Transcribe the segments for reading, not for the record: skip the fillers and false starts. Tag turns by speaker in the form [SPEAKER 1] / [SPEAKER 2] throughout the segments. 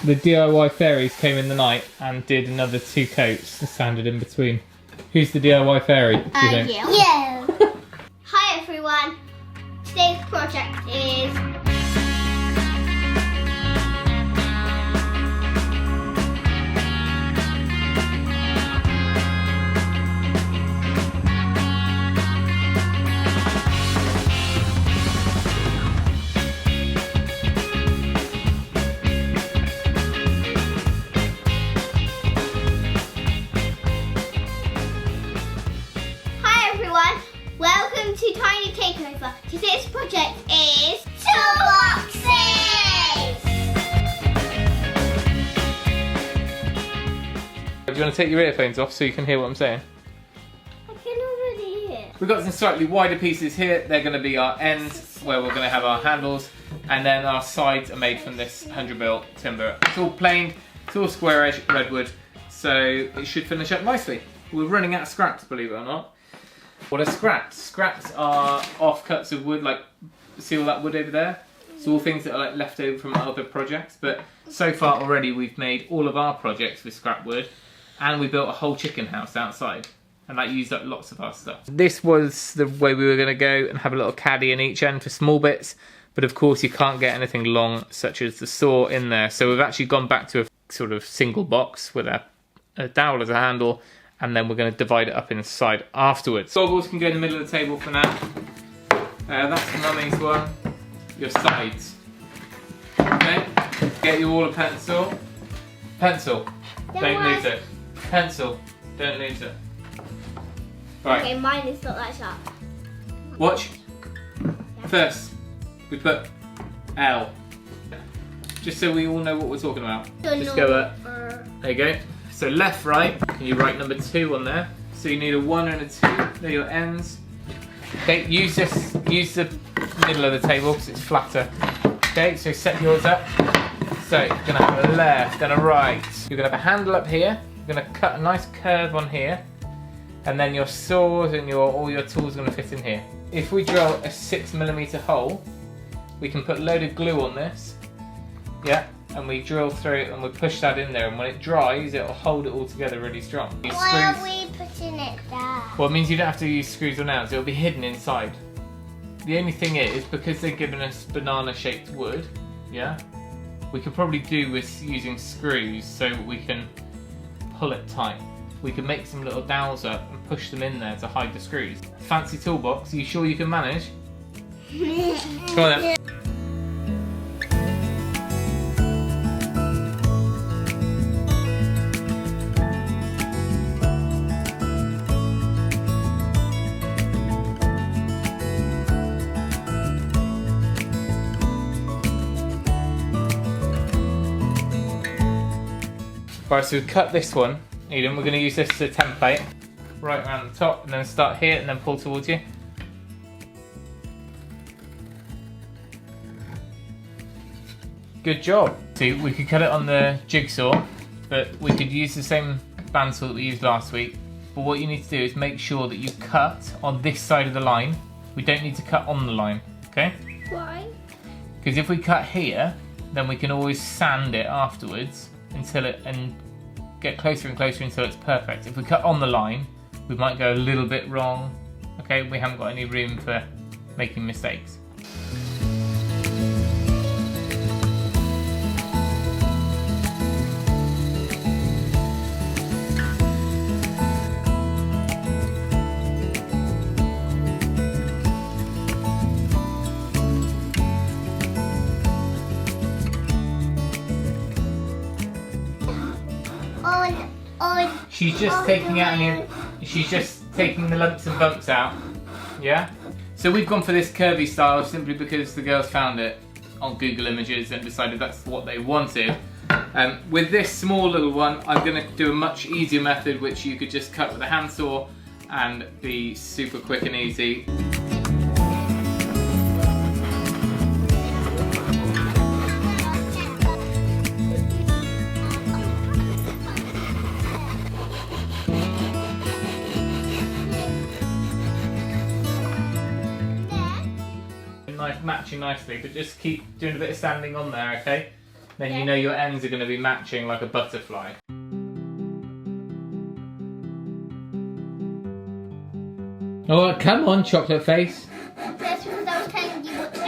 [SPEAKER 1] The DIY fairies came in the night and did another 2 coats and sanded in between. Who's the DIY fairy, do you think?
[SPEAKER 2] Yeah. Hi everyone. Today's project is welcome to Tiny Takeover. Today's project is toolboxes.
[SPEAKER 1] Do you want to take your earphones off so you can hear what I'm saying?
[SPEAKER 2] I can already hear.
[SPEAKER 1] We've got some slightly wider pieces here. They're going to be our ends where we're going to have our handles, and then our sides are made from this 100mm timber. It's all planed, it's all square edge redwood, so it should finish up nicely. We're running out of scraps, believe it or not. What are scraps? Scraps are offcuts of wood, like, see all that wood over there? It's all things that are like left over from other projects, but so far already we've made all of our projects with scrap wood, and we built a whole chicken house outside, and that used up lots of our stuff. This was the way we were going to go, and have a little caddy in each end for small bits, but of course you can't get anything long, such as the saw, in there, so we've actually gone back to a sort of single box with a dowel as a handle, and then we're going to divide it up inside afterwards. Goggles can go in the middle of the table for now. That's Mummy's one. Your sides. Okay, get you all a pencil. Pencil, don't lose it. Pencil, don't lose it. Right.
[SPEAKER 2] Okay, mine is not that sharp.
[SPEAKER 1] Watch. First, we put L. Just so we all know what we're talking about. Just go up. There you go. So left, right, can you write number 2 on there? So you need a 1 and a 2, they're your ends. Okay, use the middle of the table because it's flatter. Okay, so set yours up. So you're gonna have a left and a right. You're gonna have a handle up here. You're gonna cut a nice curve on here. And then your saws and all your tools are gonna fit in here. If we drill a 6mm hole, we can put a load of glue on this. Yeah. And we drill through it and we push that in there, and when it dries it'll hold it all together really strong.
[SPEAKER 2] Why are we putting it down?
[SPEAKER 1] Well, it means you don't have to use screws or nails, it'll be hidden inside. The only thing is, because they're giving us banana shaped wood, yeah, we could probably do with using screws so we can pull it tight. We can make some little dowels up and push them in there to hide the screws. Fancy toolbox, are you sure you can manage? Come on then. Right, so we've cut this one, Eden. We're going to use this as a template, right around the top, and then start here and then pull towards you. Good job. See, we could cut it on the jigsaw, but we could use the same bandsaw that we used last week. But what you need to do is make sure that you cut on this side of the line. We don't need to cut on the line, okay?
[SPEAKER 2] Why?
[SPEAKER 1] Because if we cut here, then we can always sand it afterwards until and get closer and closer until it's perfect. If we cut on the line, we might go a little bit wrong. Okay, we haven't got any room for making mistakes. She's just taking out she's just taking the lumps and bumps out. Yeah? So we've gone for this curvy style simply because the girls found it on Google Images and decided that's what they wanted. With this small little one, I'm going to do a much easier method, which you could just cut with a handsaw and be super quick and easy. Matching nicely, but just keep doing a bit of sanding on there, okay? then you know your ends are going to be matching like a butterfly. Oh, come on, chocolate face.
[SPEAKER 2] That's because I was telling you what to do.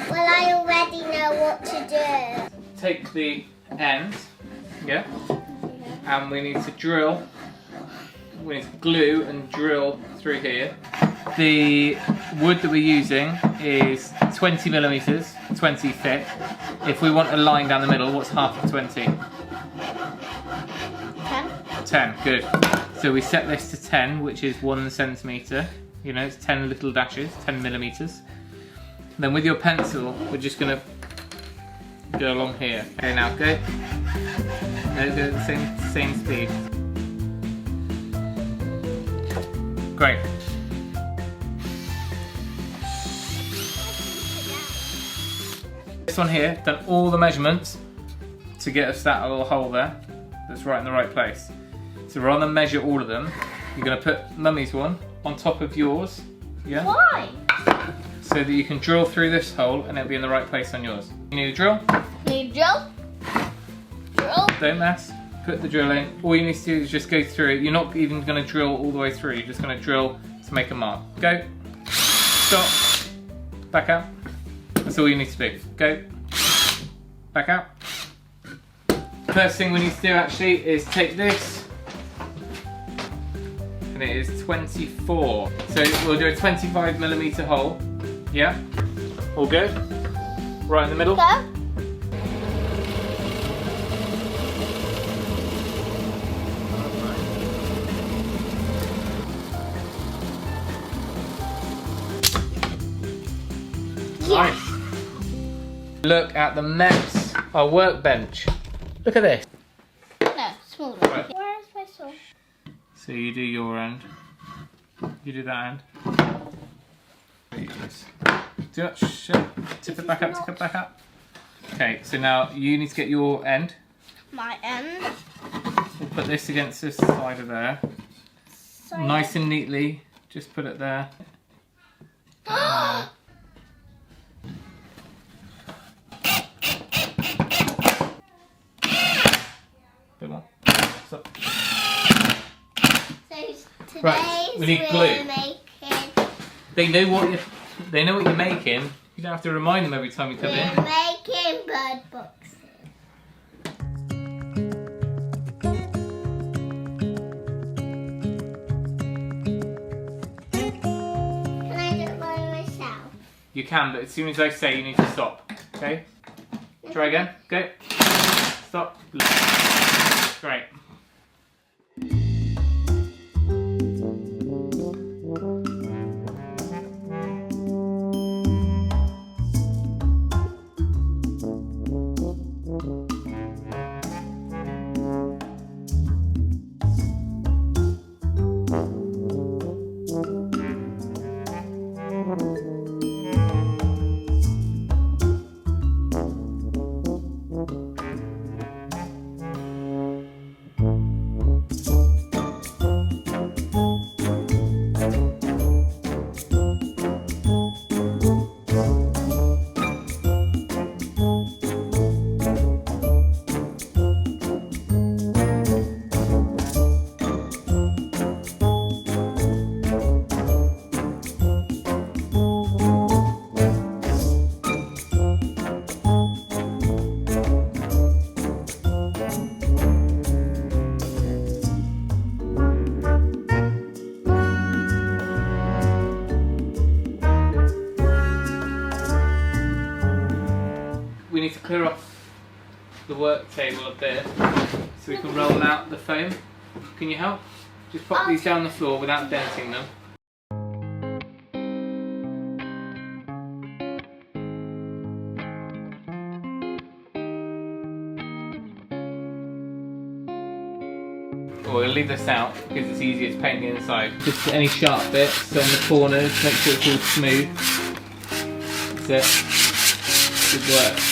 [SPEAKER 2] Well, I already know what to do.
[SPEAKER 1] Take the ends, yeah, and we need to drill. We need to glue and drill through here. The wood that we're using is 20 millimeters, 20 thick. If we want a line down the middle, what's half of 20?
[SPEAKER 2] 10.
[SPEAKER 1] 10, good. So we set this to 10, which is 1 centimeter. You know, it's 10 little dashes, 10 millimeters. Then with your pencil, we're just gonna go along here. Okay, now go. No, go at the same speed. Great. This one here, done all the measurements to get us that little hole there. That's right in the right place. So rather than measure all of them, you're going to put Mummy's one on top of yours. Yeah?
[SPEAKER 2] Why?
[SPEAKER 1] So that you can drill through this hole and it'll be in the right place on yours. You need a drill?
[SPEAKER 2] Need a drill? Drill?
[SPEAKER 1] Don't mess. Put the drill in. All you need to do is just go through it. You're not even going to drill all the way through. You're just going to drill to make a mark. Go. Stop. Back out. That's all you need to do. Go. Back out. First thing we need to do actually is take this. And it is 24. So we'll do a 25 millimeter hole. Yeah? All good? Right in the middle?
[SPEAKER 2] Go.
[SPEAKER 1] Nice. Look at the mess. Our workbench. Look at this.
[SPEAKER 2] No, smaller.
[SPEAKER 1] Right.
[SPEAKER 2] Where is my saw?
[SPEAKER 1] So you do your end. You do that end. Do it. Tip it back up. Tip it back up. Okay. So now you need to get your end.
[SPEAKER 2] My end.
[SPEAKER 1] We'll put this against this side of there.
[SPEAKER 2] Sorry.
[SPEAKER 1] Nice and neatly. Just put it there. Bit more. Stop.
[SPEAKER 2] So
[SPEAKER 1] Right, we need glue.
[SPEAKER 2] we're making.
[SPEAKER 1] They know what you're making. You don't have to remind them every time you come in.
[SPEAKER 2] We're making bird boxes. Can I do it by myself?
[SPEAKER 1] You can, but as soon as I say, you need to stop. Okay? Try again. Go. Stop. Great. We need to clear off the work table a bit so we can roll out the foam. Can you help? Just pop these down the floor without denting them. We'll leave this out because it's easier to paint the inside. Just any sharp bits on the corners, make sure it's all smooth. That's it. Good work.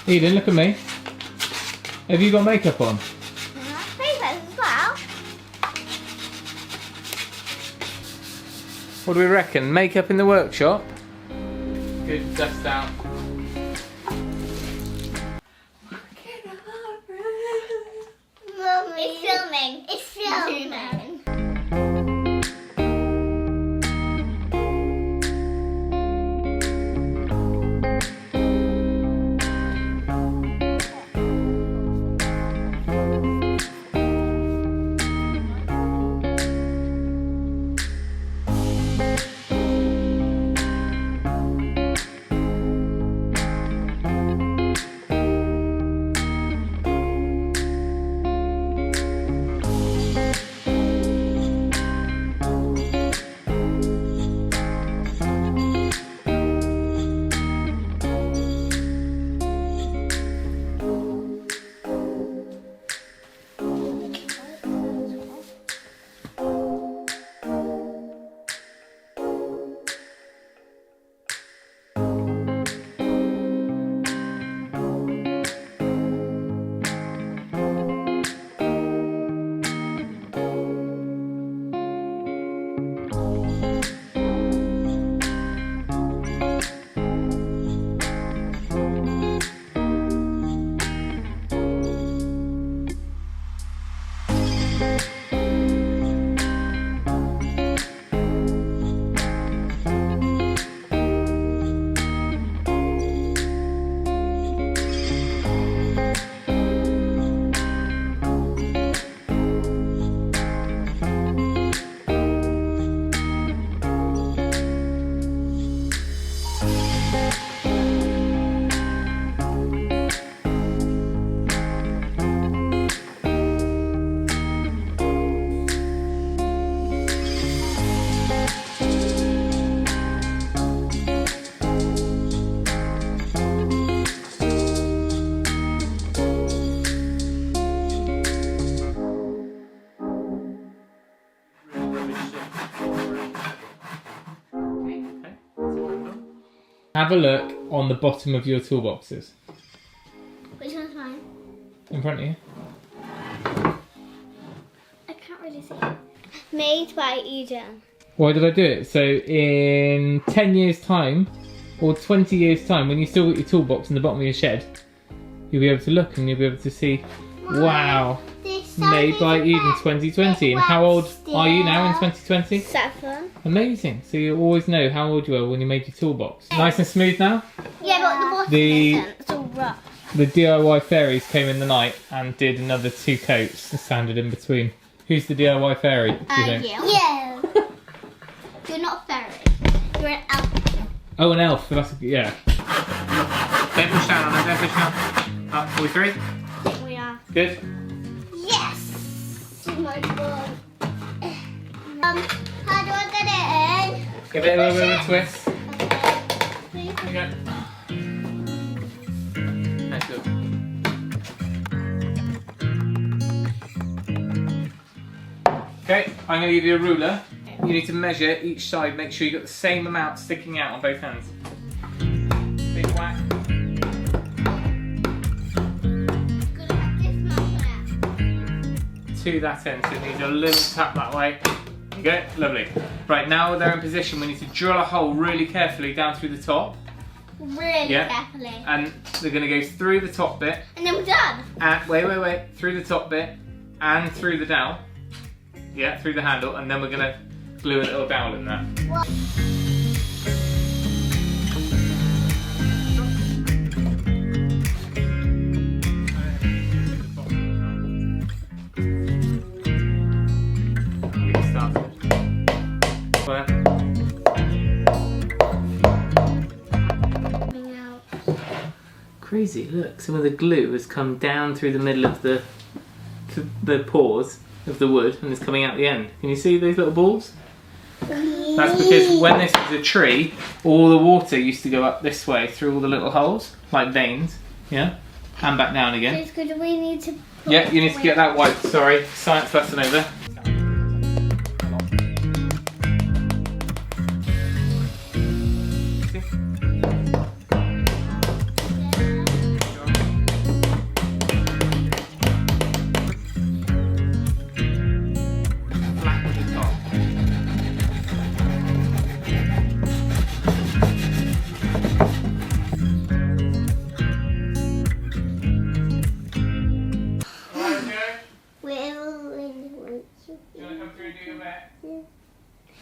[SPEAKER 1] Eden, look at me. Have you got makeup on?
[SPEAKER 2] Papers as well.
[SPEAKER 1] What do we reckon? Makeup in the workshop? Good, dust out. Have a look on the bottom of your toolboxes.
[SPEAKER 2] Which one's mine?
[SPEAKER 1] In front of you.
[SPEAKER 2] I can't really see. Made by Eden.
[SPEAKER 1] Why did I do it? So in 10 years time, or 20 years time, when you still got your toolbox in the bottom of your shed, you'll be able to look and you'll be able to see, wow, made by Eden 2020. And how old are you now in 2020?
[SPEAKER 2] 7.
[SPEAKER 1] Amazing. So you always know how old you were when you made your toolbox. Nice and smooth now?
[SPEAKER 2] Yeah, but the bottom isn't. It's all rough.
[SPEAKER 1] The DIY fairies came in the night and did another 2 coats and sanded in between. Who's the DIY fairy, do you think?
[SPEAKER 2] Yeah. You're not a fairy. You're an elf.
[SPEAKER 1] Oh, an elf. That's yeah. Don't push down on it. Don't push down. Are we through?
[SPEAKER 2] I think we are.
[SPEAKER 1] Good.
[SPEAKER 2] Yes. Oh my god. How do I get it in?
[SPEAKER 1] Give it a little bit of a twist.
[SPEAKER 2] Okay.
[SPEAKER 1] There you go. That's good. Okay, I'm going to give you a ruler. You need to measure each side, make sure you've got the same amount sticking out on both hands. Big whack.
[SPEAKER 2] Gonna have this much
[SPEAKER 1] To that end, so it needs a little tap that way. There you go, lovely. Right, now they're in position, we need to drill a hole really carefully down through the top.
[SPEAKER 2] really carefully.
[SPEAKER 1] And they're going to go through the top bit.
[SPEAKER 2] And then we're done.
[SPEAKER 1] And wait. Through the top bit and through the dowel. Yeah, through the handle, and then we're going to glue a little dowel in that.
[SPEAKER 2] What?
[SPEAKER 1] Crazy, look, some of the glue has come down through the middle of the pores of the wood and is coming out the end. Can you see those little balls? That's because when this was a tree, all the water used to go up this way through all the little holes, like veins, yeah? And back down again.
[SPEAKER 2] Because we need to...
[SPEAKER 1] Yeah, you need to get that wiped, sorry. Science lesson over.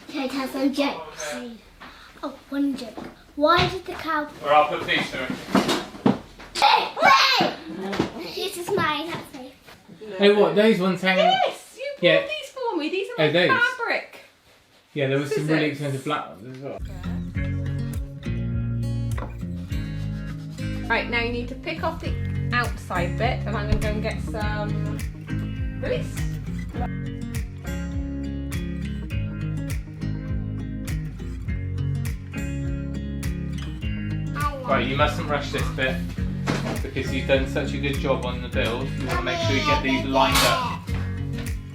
[SPEAKER 2] Ted has some jokes. Oh, one joke. Why did the cow...
[SPEAKER 1] Or I'll put these through.
[SPEAKER 2] Hey! This is mine, that's safe.
[SPEAKER 1] Oh, what? Those ones hanging...
[SPEAKER 3] Yes! You bought these for me. These are like fabric.
[SPEAKER 1] Yeah, there was some really expensive black ones as well.
[SPEAKER 3] Right, now you need to pick off the outside bit, and I'm going to go and get some release.
[SPEAKER 1] Right, you mustn't rush this bit because you've done such a good job on the build. You want to make sure you get these lined up.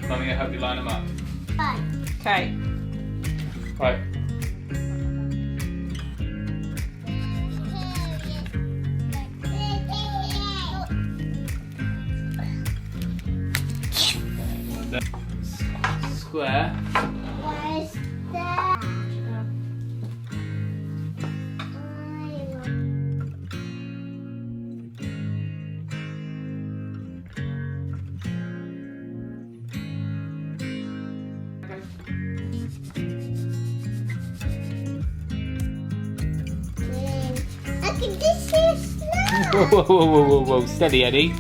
[SPEAKER 1] Mummy will help you line them up.
[SPEAKER 3] Okay.
[SPEAKER 1] Right. Square.
[SPEAKER 2] Where's that? This is slow.
[SPEAKER 1] Whoa, steady, Eddie. Do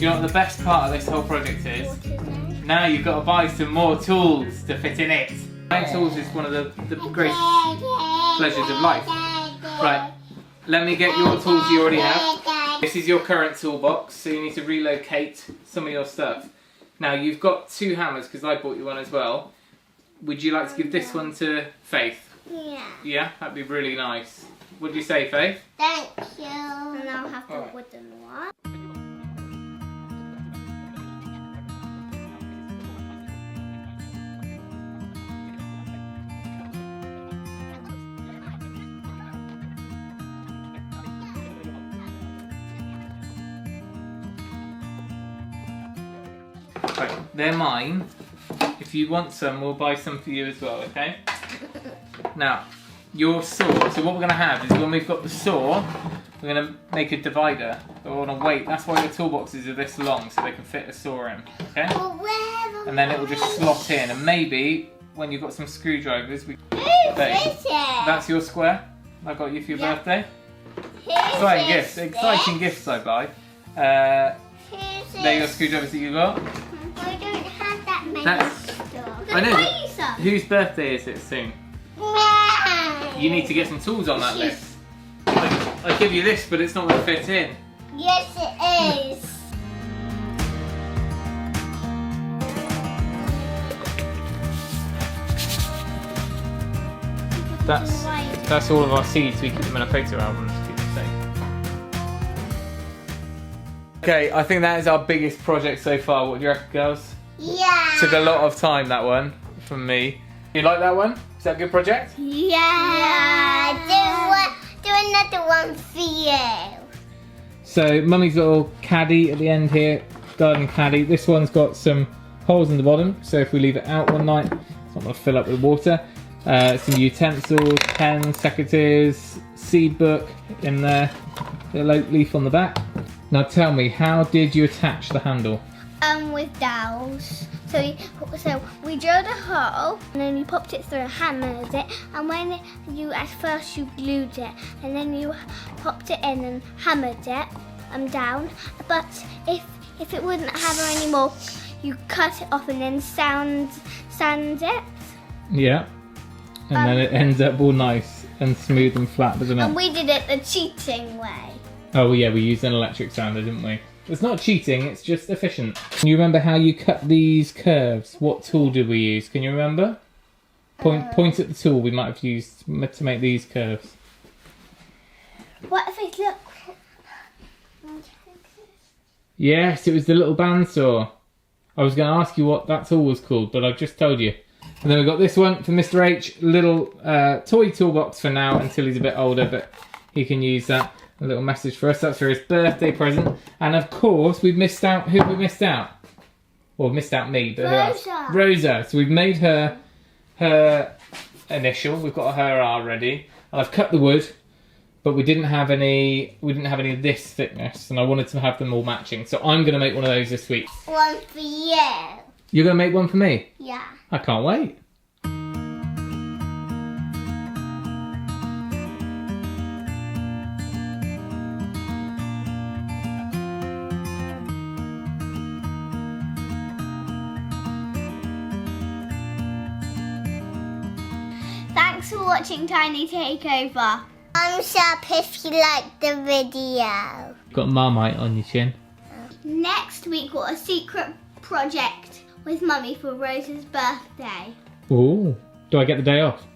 [SPEAKER 1] you know what the best part of this whole project is? Now you've got to buy some more tools to fit in it. Buying tools is one of the greatest pleasures of life. Right, let me get your tools you already have. This is your current toolbox, so you need to relocate some of your stuff. Now you've got 2 hammers because I bought you one as well. Would you like to give this one to Faith?
[SPEAKER 2] Yeah.
[SPEAKER 1] Yeah, that'd be really nice. What do you say, Faith?
[SPEAKER 2] Thank you. And I'll have the wooden one.
[SPEAKER 1] Right, they're mine. If you want some, we'll buy some for you as well, okay? Now, your saw, so what we're going to have is when we've got the saw, we're going to make a divider. But we're going to wait, that's why the toolboxes are this long, so they can fit a saw in, okay? And then it will just slot in, and maybe when you've got some screwdrivers, that's your square I got you for your birthday. Exciting gifts I buy. They're your screwdrivers that you got.
[SPEAKER 2] I don't have that many stuff.
[SPEAKER 1] I know. Whose birthday is it soon? You need to get some tools on that list. I give you this, but it's not going to fit in.
[SPEAKER 2] Yes, it is.
[SPEAKER 1] That's all of our seeds. We keep them in a photo album to keep them safe. Okay, I think that is our biggest project so far. What do you reckon, girls?
[SPEAKER 2] Yeah.
[SPEAKER 1] Took a lot of time, that one, from me. You like that one? Is that a good project?
[SPEAKER 2] Yeah. Do another one for you.
[SPEAKER 1] So, Mummy's little caddy at the end here, garden caddy. This one's got some holes in the bottom, so if we leave it out one night, it's not going to fill up with water. Some utensils, pens, secateurs, seed book in there, little oak leaf on the back. Now tell me, how did you attach the handle?
[SPEAKER 2] With dowels. So we drilled a hole and then you popped it through and hammered it, and when you at first you glued it and then you popped it in and hammered it down. But if it wouldn't hammer anymore, you cut it off and then sand it.
[SPEAKER 1] Yeah. And then it ends up all nice and smooth and flat, doesn't it?
[SPEAKER 2] And we did it the cheating way.
[SPEAKER 1] Oh yeah, we used an electric sander, didn't we? It's not cheating, it's just efficient. Can you remember how you cut these curves? What tool did we use? Can you remember? Point at the tool we might have used to make these curves.
[SPEAKER 2] What if it look?
[SPEAKER 1] Yes, it was the little bandsaw. I was going to ask you what that tool was called, but I've just told you. And then we've got this one for Mr. H, little toy toolbox for now until he's a bit older, but he can use that. A little message for us, that's for his birthday present. And of course, we've missed out, who have we missed out? Well, missed out me, but
[SPEAKER 2] Rosa.
[SPEAKER 1] who else? Rosa. So we've made her initial, we've got her R ready. And I've cut the wood, but we didn't have any of this thickness, and I wanted to have them all matching. So I'm going to make one of those this week.
[SPEAKER 2] One for you.
[SPEAKER 1] You're going to make one for me?
[SPEAKER 2] Yeah.
[SPEAKER 1] I can't wait.
[SPEAKER 2] Thanks for watching Tiny Takeover. Thumbs up if you liked the video.
[SPEAKER 1] Got Marmite on your chin.
[SPEAKER 2] Next week, got a secret project with Mummy for Rose's birthday.
[SPEAKER 1] Ooh, do I get the day off?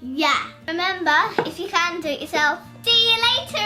[SPEAKER 2] Yeah. Remember, if you can, do it yourself. See you later,